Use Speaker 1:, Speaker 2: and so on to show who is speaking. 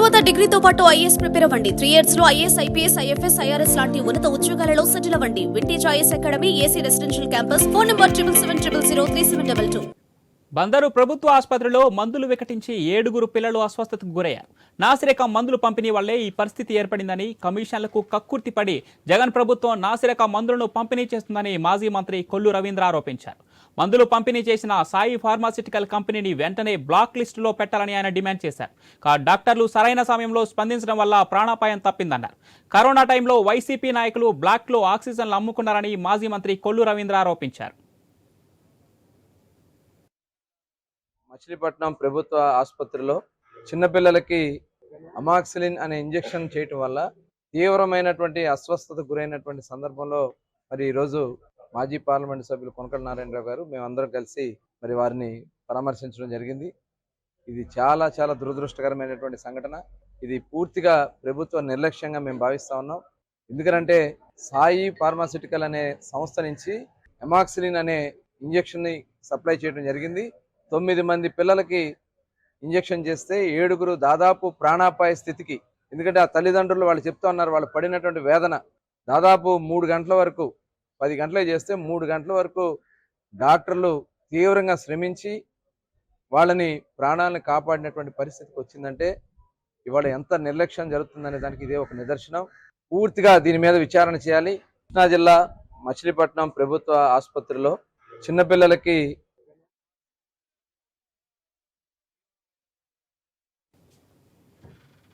Speaker 1: తర్వాత డిగ్రీతో పాటు IAS prepare అవ్వండి. 3 years లో ఐఏఎస్, ఐపీఎస్, ఐఎఫ్ఎస్, ఐఆర్ఎస్ లాంటి ఉన్నత ఉద్యోగాలలో సెటిల్ అవ్వండి. Vintage IAS academy, AC residential campus. Phone number 7770033722.
Speaker 2: Bandar ప్రభుత్వ ఆసుపత్రిలో మందులు వికటించి 7 పిల్లలు అస్వస్థతకు గురయ్యారు. నాసిరకం మందులు పంపిణీ వల్లే ఈ పరిస్థితి ఏర్పడిందని, కమిషన్లకు కక్కుర్తిపడి జగన్ ప్రభుత్వం నాసిరకం మందులను పంపిణీ చేస్తుందని మాజీ మంత్రి కొల్లు రవీంద్ర ఆరోపించారు. మందులు పంపిణీ చేసిన సాయి ఫార్మాసిటికల్ కంపెనీని వెంటనే బ్లాక్ లిస్టులో పెట్టాలని ఆయన డిమాండ్ చేశారు. డాక్టర్లు సరైన సమయంలో స్పందించడం వల్ల ప్రాణాపాయం తప్పిందన్నారు. కరోనా టైంలో వైసీపీ నాయకులు బ్లాక్లో ఆక్సిజన్లు అమ్ముకున్నారని మాజీ మంత్రి కొల్లు రవీంద్ర ఆరోపించారు.
Speaker 3: మచిలీపట్నం ప్రభుత్వ ఆసుపత్రిలో చిన్నపిల్లలకి అమాక్సిలిన్ అనే ఇంజెక్షన్ చేయటం వల్ల తీవ్రమైనటువంటి అస్వస్థతకు గురైనటువంటి సందర్భంలో మరి ఈరోజు మాజీ పార్లమెంట్ సభ్యులు కొనకళ్ళ నారాయణరావు గారు మేమందరం కలిసి మరి వారిని పరామర్శించడం జరిగింది. ఇది చాలా చాలా దురదృష్టకరమైనటువంటి సంఘటన. ఇది పూర్తిగా ప్రభుత్వ నిర్లక్ష్యంగా మేము భావిస్తా ఉన్నాం. ఎందుకంటే సాయి ఫార్మాసిటికల్ అనే సంస్థ నుంచి అమాక్సిలిన్ అనే ఇంజెక్షన్ని సప్లై చేయడం జరిగింది. 9 మంది పిల్లలకి ఇంజెక్షన్ చేస్తే 7 దాదాపు ప్రాణాపాయ స్థితికి, ఎందుకంటే ఆ తల్లిదండ్రులు వాళ్ళు చెప్తా ఉన్నారు వాళ్ళు పడినటువంటి వేదన. దాదాపు 3 గంటల వరకు, 10 గంటలే చేస్తే 3 గంటల వరకు డాక్టర్లు తీవ్రంగా శ్రమించి వాళ్ళని ప్రాణాలను కాపాడినటువంటి పరిస్థితికి వచ్చిందంటే ఇవాళ ఎంత నిర్లక్ష్యం జరుగుతుందనే దానికి ఇదే ఒక నిదర్శనం. పూర్తిగా దీని మీద విచారణ చేయాలి. కృష్ణా జిల్లా మచిలీపట్నం ప్రభుత్వ ఆసుపత్రిలో చిన్నపిల్లలకి